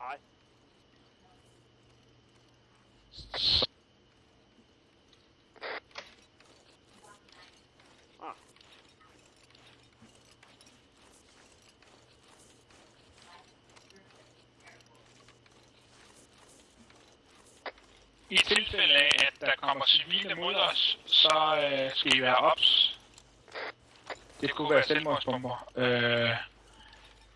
Nej. I tilfælde af, at der kommer civile mod os, så skal I være ops. Det kunne være selvmordsbomber.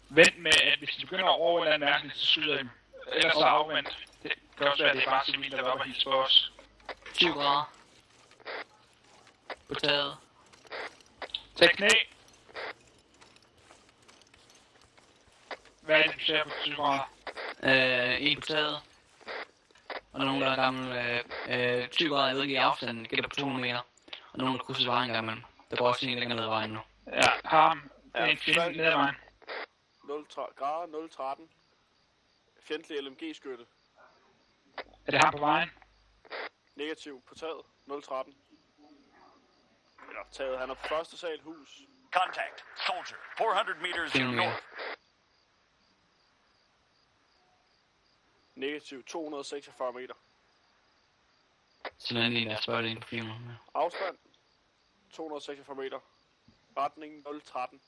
Vent med, at hvis de begynder at overvælde en verden, så skyder dem. Ellers så afvendt. Det kan også være, at det er bare civile, der vil op og hilse på os. 20 grader. På taget. Tag knæ. Hvad er det, du ser på 20 grader? En på taget. Og nogen, der er gammel 20 grader, jeg ved ikke i afstanden, gælder på 200 meter. Og nogen, der krydser vejen gang imellem. Der går også en længere ned ad vejen nu. Ja, har ham. Det er en fjende ned ad vejen. 0 grader, 013. Fjendtlig LMG-skytte. Er det ham på vejen? Negativ på taget, 013. Eller taget, han er på første sal hus. Contact. Soldier. 400 meters due north. Negativ 246 meter. Så den lige der spørger det ind på 400 meter. Afstand 246 meter. Retning 013.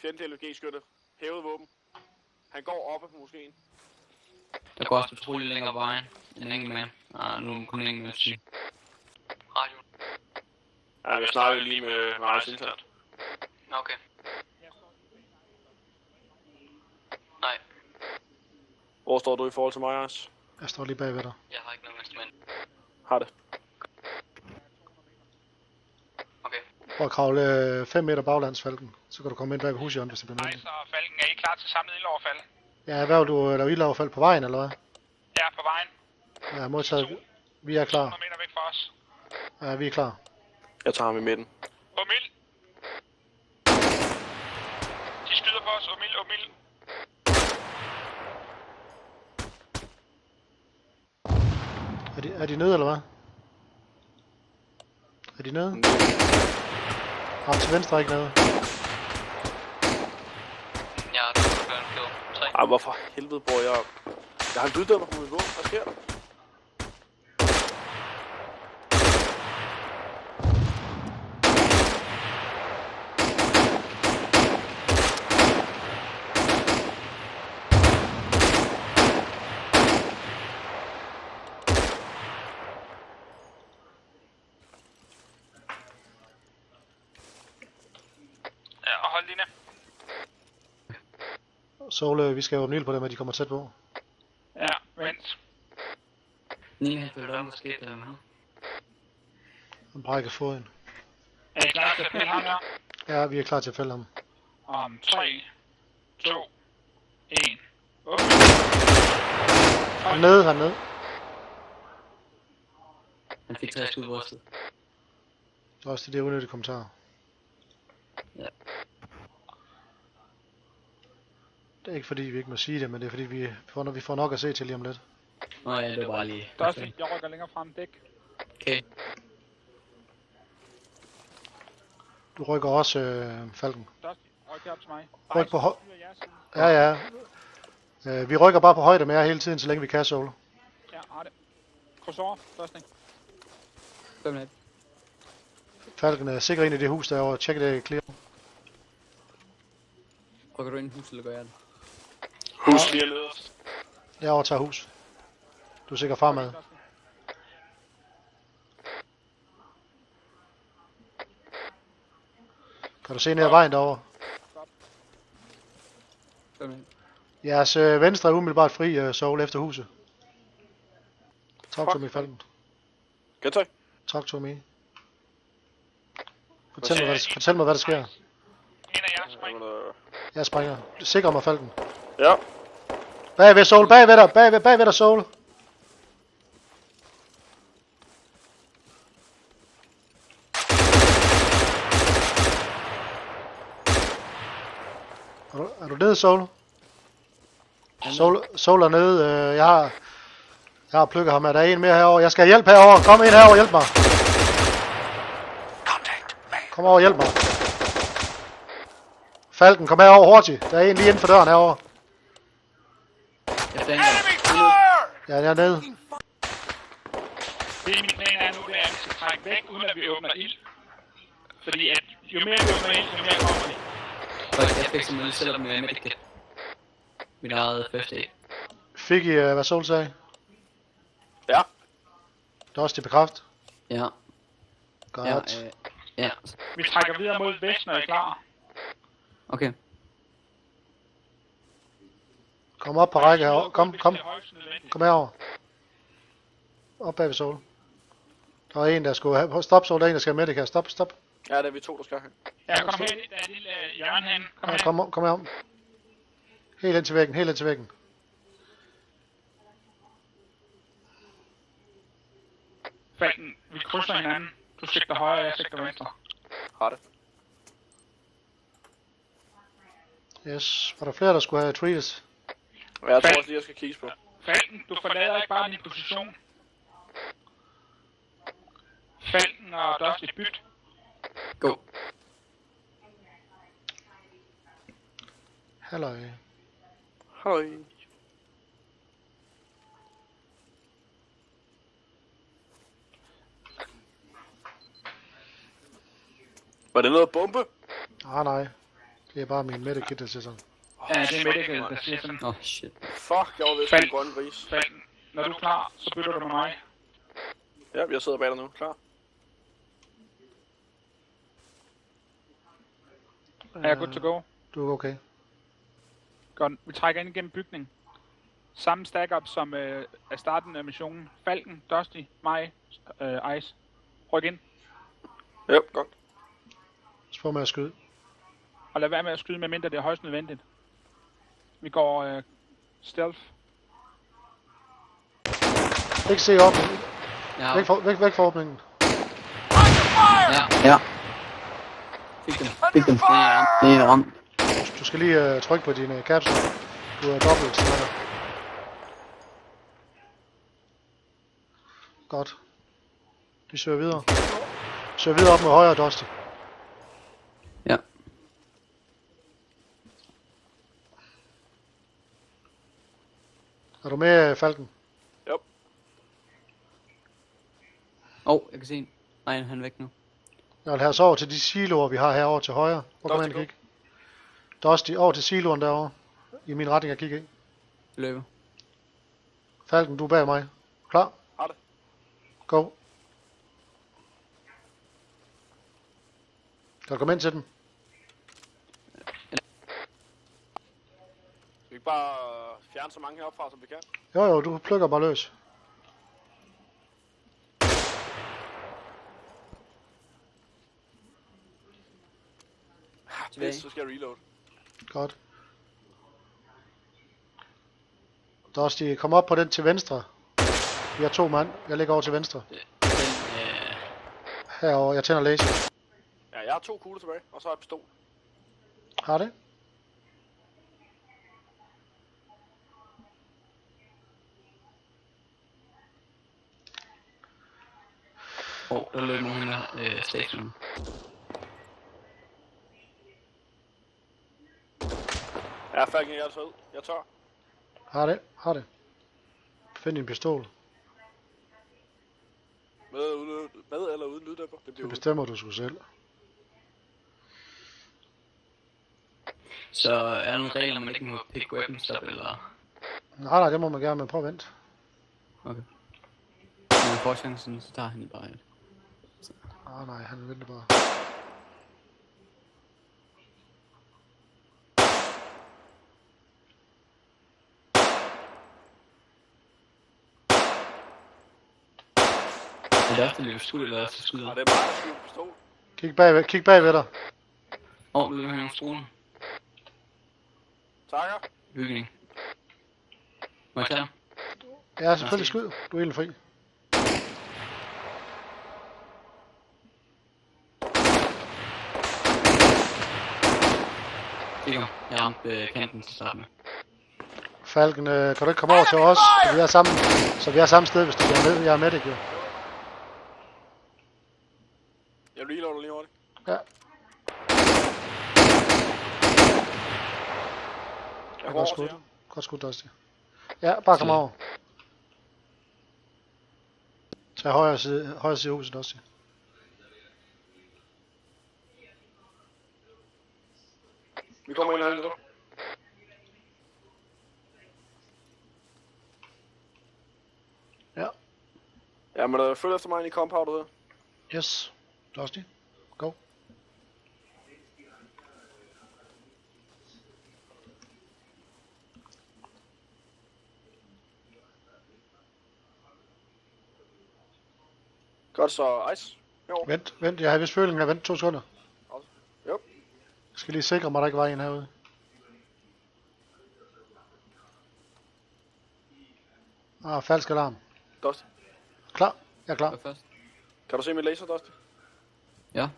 Fjendtlig LMG-skytte. Hævet våben. Han går oppe på moskeen. Der går også utroligt længere på vejen. En enkelt mand. Nu er kun en enkelt med at sige. Radio. Ja, vi snakker lige med Rejs internt. Okay. Nej, Hvor står du i forhold til mig, Rejs? Jeg står lige bagved dig. jeg har ikke noget instrument. Har det. Okay. Prøv at kravle 5 meter baglands, Falken. Så kan du komme ind bag ved hushjørnet, hvis det bliver nødvendigt. Nice og Falken, er I klar til samlet ildoverfald? Ja, hvad vil du lave ildoverfald på vejen, eller hvad? Ja, på vejen. Ja, modtaget. Vi er klar. 200 meter væk fra os. Ja, vi er klar. Jeg tager ham i midten. Omil! De skyder på os, Omil, Omil. Er de nede, eller hvad? Er de nede? Og til venstre er ikke nede. Ja, det er godt gjort. 3. Ej, hvorfor helvede bruger jeg... Jeg har en lyddømmer på mit våben. Hvad sker der? Ja, og hold linje. Sole, vi skal åbne ild på dem, at de kommer tæt på. Ja, vent. 9,5 følger om, hvad skete der med ham? Han brækker foden. Er I klar til at pille ham her? Ja, vi er klar til at fælde ham. Om 3, 2, 1. Åbn. Han er nede, han er nede. Han fik 3 skud i brystet. Det er også det unødige kommentar. Ja. Det er ikke fordi, vi ikke må sige det, men det er fordi, vi får nok at se til lige om lidt. Nå ja, det var bare lige... Det er også fint, jeg rykker længere frem dæk. Okay. Du rykker også, Falken. Det er også fint, ryk herop til mig. Ryk på højde. Ja. Ja, ja. Vi rykker bare på højde med jer hele tiden, så længe vi kan, Sole. Ja, har det. Croissant, første. 5,5. Falken er sikker ind i det hus derovre. Tjek det clear. Rykker du ind i huset, eller gør jeg det? Hus lige nederst. Jeg overtager hus. Du er sikker fremad. Kan du se ned ad vejen derovre? 5,5. Jeres venstre er umiddelbart fri, Sole, efter huset. Talk to me, Falken. Gentak. Talk to me. Fortæl mig, hvad der sker. En af jer springer. Jeg springer. Sikre mig, Falken. Ja. Bagved, Sole, bagved dig, bagved dig, Sole. Er du nede, Sole? Sole er nede. Jeg har plukket ham. Er der en mere herovre? Jeg skal have hjælp herovre. Kom ind herover og hjælp mig. Kom over og hjælp mig. Falken, kom herover hurtigt. Der er en lige inden for døren herovre. Jeg flanker. Enemy fire! Ja, jeg er nede. Det min plan er nu, det er, at vi skal trække væk, uden at vi åbner ild. Fordi at jo mere vi åbner ild, jo mere kommer de. Og jeg fik simpelthen selv op med medikit. Mit eget first aid. Fik I, hvad Sol sagde? Ja. Det er også til bekræft. Ja. Godt. Ja. Vi trækker videre mod vest, når I er klar. Okay. Kom op på række herovre. Kom, Hvis kom. det er højst nødvendigt. Kom herover. Op bag ved Sol. Der er en, der skulle have... Stop, Sol. Der er en, der skal have med det her. Stop, stop. Ja, det er vi to, der skal have. Ja, kom her. Der er et lille hjørne hen. Kom Ja, her. kom herom. Helt ind til væggen, helt ind til væggen. Falken, vi krydser hinanden. Du sigter højre, jeg sigter venstre. Har det. Yes. Var der flere, der skulle have trees? Og jeg tror også lige, jeg skal kigge på. Falken, du forlader ikke bare din position. Falken og Dusty byt. Go. Halløj. Hej. Var det noget bombe? Nej. Det er bare min medikit, der siger sådan. Ja, det er medical, der siger sådan. Åh, shit. Fuck, jeg var ved Fald. en grøn gris. Falken, når du er klar, så bytter du med mig. Ja, jeg sidder bag dig nu. Klar. Er jeg good to go? Du er okay. Godt. Vi trækker ind igennem bygningen. Samme stack-up som er starten af missionen. Falken, Dusty, mig, Ice. Ryk ind. Ja, godt. Så får med at skyde. Og lad være med at skyde, medmindre det er højst nødvendigt. Vi går stealth. Ikke se op. Ja. Væk fra åbningen. Ja. Fik dem. Det er ramt. Du skal lige trykke på dine capsuler. Du er dobbelt sniper. Godt. Vi søger videre. Søger videre op med højre, Dusty. Ja. Er du med, Falken? Jo. Jeg kan se en. Nej, han er væk nu. Jeg vil have os over til de siloer, vi har herovre til højre. Hvor kan man Dusty, kigge? Dusty, over til siloen derovre. I min retning, jeg kigger i. Løber. Falken, du er bag mig. Klar? Har det. Go. Kan du komme ind til den? Skal vi ikke bare fjerne så mange heroppe fra, som vi kan? Jo, du plukker bare løs. Tilbage. Så skal jeg reload. Godt. Dusty, kom op på den til venstre. Vi har 2 mand. Jeg ligger over til venstre. Den, Herovre, jeg tænder laser. Ja, jeg har 2 kugler tilbage, og så har jeg pistol. Har det? der løb nogen her station. Ja, Falken, jeg er så ud. Jeg tør. Har det. Find din pistol. Med eller uden lyddæmper? Det Det bliver bestemmer du sgu selv. Så er der nogle regler, man ikke må pick weapons up, eller? Nej, det må man gerne, men prøv at vente. Okay. Når man får chancen, så tager han det bare et. Nej, han venter bare. Er det efter løb skud, eller efter skud? Og det er mig, der skyder pistol. Kig bagved dig. Vi vil have nogle stråler. Takker. Bygning. Må jeg tage dem? Ja, selvfølgelig skud. Du er helt fri. Sikker. Jeg ramte kanten til starten. Falken, kan du ikke komme over til os? Så vi er samme sted, hvis du er med. Jeg er med det, jo. Jeg reloader lige hurtigt. Ja. Jeg går over til skudt. ham. Godt skudt, Dusty. Ja, bare kom over. Tag højre side af huset også. Vi kommer ind her. Ja. Ja, men følg efter mig ind i compoundet her. Yes. Dusty. Go. Godt så, Ice. Jo. Vent. Jeg har vist følingen af vent 2 sekunder. Jo. Jeg skal lige sikre mig, der ikke var en herude. Falsk alarm. Dusty. Klar. Jeg er klar. Hvad først? Kan du se mit laser, Dusty? Ja.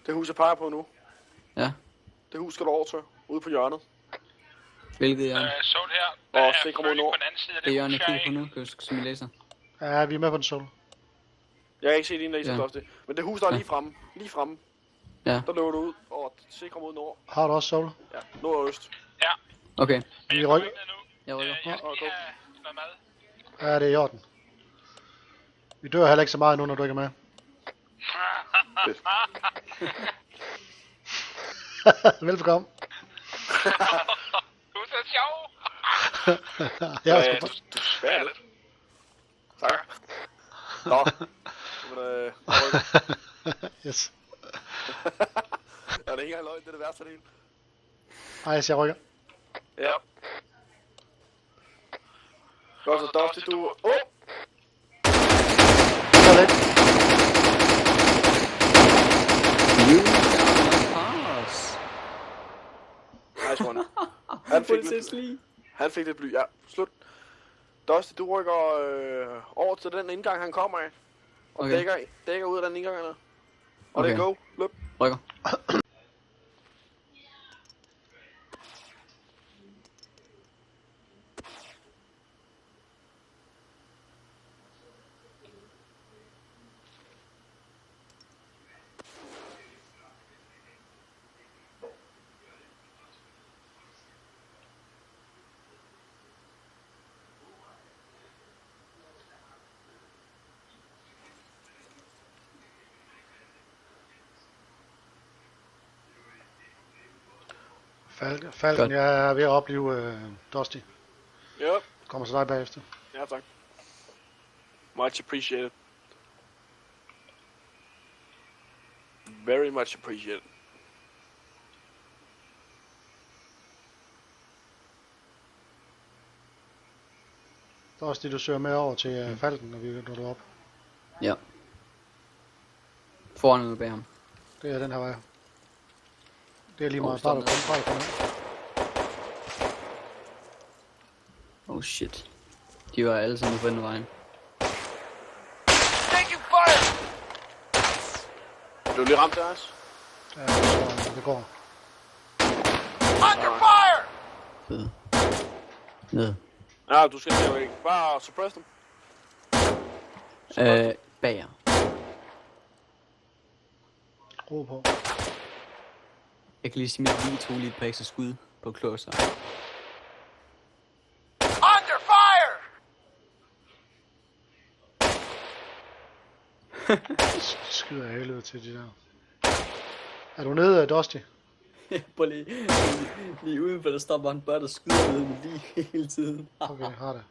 Det hus, jeg peger på nu. Ja. Det hus skal du over til. Ude på hjørnet. Hvilket hjørne? Sol her. Og sikre mod nord. på den anden side af Det det hjørne, hus, jeg jeg er kigger på i. nu, kan du se min laser? Ja, vi er med på den sol. Jeg kan ikke se din laser, Ja. Dusty. Men det hus, der er Ja. lige fremme. Lige fremme. Ja. Der løber du ud og sikre mod nord. Har du også sol? Ja, nord og øst. Ja, Okay, men Vi jeg rykker. kommer ikke ned nu. jeg rykker. Jeg skal Okay. lige have noget mad. Ja, det er i orden. Vi dør heller ikke så meget nu, når du ikke er med. Velbekomme. Du er så sjov. Jeg er Du sgu spærer lidt. Tak. Nå. Men, Yes. ja, det er ikke engang løgn, det er det værste af det hele. Ej, jeg rykker. Ja. Godt, så Dusty, du... Så væk. You pass. Nice one. Han fik lidt bly, ja. Slut. Dusty, du rykker over til den indgang, han kommer af. Og Okay. dækker ud af den indgang, eller? Og Okay. det er go. Løb. Rykker. Falken, Godt. jeg er ved at opleve Dusty. Ja. Kommer til dig bagefter. Ja, tak. Much appreciated. Very much appreciated. Dusty, du søger med over til Falken, når du er op. Ja. Foran eller bag ham. Det er den her vej. Det er lige meget. stop Bare du kommer ind. Oh shit. De var alle sammen på den vejen. Taking fire! Du er lige ramt der, også. Ja, det går. Under fire! Fed. Ned. Ja, du skal jo ikke. Bare suppress dem. Bag jer. Ro på. Jeg kan lige sige, at vi to lige et par ekstra skud på closer. Under fire! Skyder jeg helvede til de der. Er du nede, Dusty? Prøv lige ude, for der står bare en bør, der skyder med lige hele tiden. Okay, har det.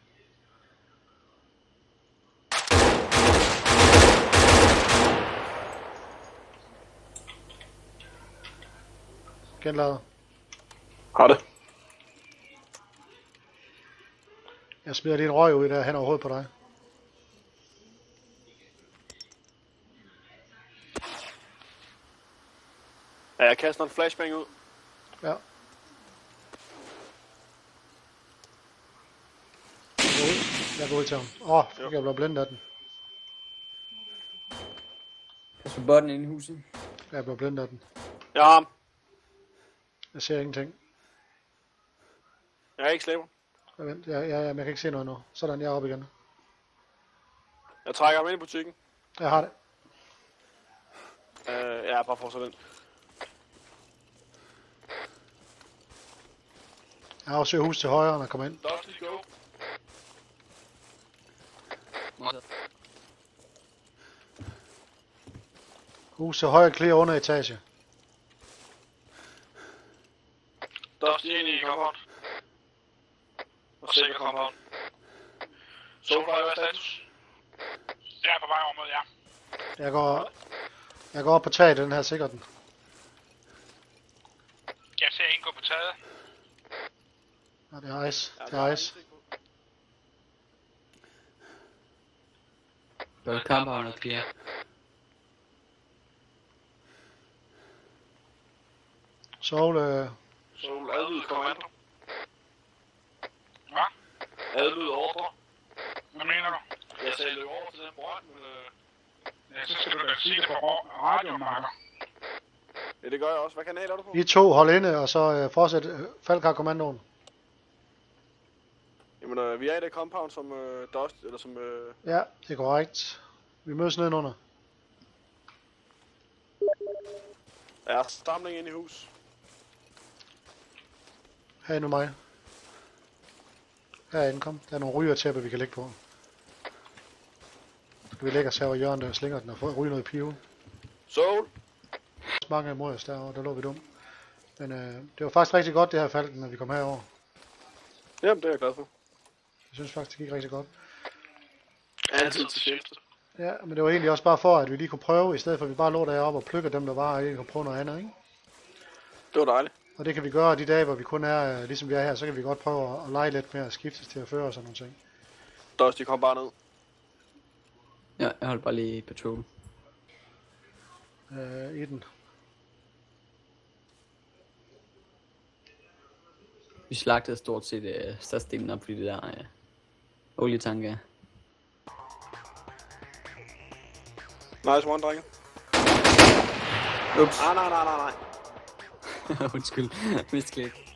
Genlader. Har det. Jeg smider lige en røg ud der hen over hovedet på dig. Ja, jeg kaster en flashbang ud. Ja. Jeg går ud til ham. Jeg blev blændet af den. Pas på botten inde i huset. Jeg blev blændet af den. Jeg har ham. Jeg ser ingenting. Jeg er ikke slæber. Vent, jeg kan ikke se noget nu. Sådan, jeg er oppe igen. Jeg trækker ham ind i butikken. Jeg har det. Ja, bare fortsæt den. Jeg afsøger hus til højre, når jeg kommer ind. Dusty, go. Huset højre clear under etage. Dusty ind i compound. Og sikker compound. Soulfire, hvad status? Jeg er på vej over mod jer. Jeg går op på taget, den her sikrer den. Jeg ser en gå på taget. Ja, det er ice. Det er ice. Bør compound og clear. Soul, Soul, adlyd kommando. Hvad? Adlyd ordre. Hvad mener du? Jeg sagde løb over til den brønd, men Ja, så skal du da sige det på radioen, Marker. ja, det gør jeg også. Hvad kanal er du på? I to hold inde, og så fortsæt Falk har kommandoen. Jamen, vi er i det compound som Dust, eller som... Ja, det er korrekt. Vi mødes nedenunder. er stamling ind i hus. Her er nu mig. Herinde, kom. Der er nogle rygertæpper, vi kan lægge på. Så kan vi lægge os her over hjørnet og slinger den og få ryge noget pive. Soul! Mange imod os derovre, der lå vi dumt. Men det var faktisk rigtig godt det her Falken, når vi kom herover. Jamen, det er jeg glad for. Jeg synes faktisk, det gik rigtig godt. Altid til shift. Ja, men det var egentlig også bare for, at vi lige kunne prøve, i stedet for at vi bare lå deroppe og plukkede dem, der var, og ikke kunne prøve noget andet, ikke? Det var dejligt. Og det kan vi gøre de dage, hvor vi kun er, ligesom vi er her, så kan vi godt prøve at lege lidt mere og skiftes til at føre og sådan nogle ting. Dusty, kom bare ned. Ja, jeg holder bare lige patrol. I den. Vi slagtede stort set størstedelen op, fordi det der olietanker. Nice one, drenge. Ups. Nej. Undskyld. Misklik.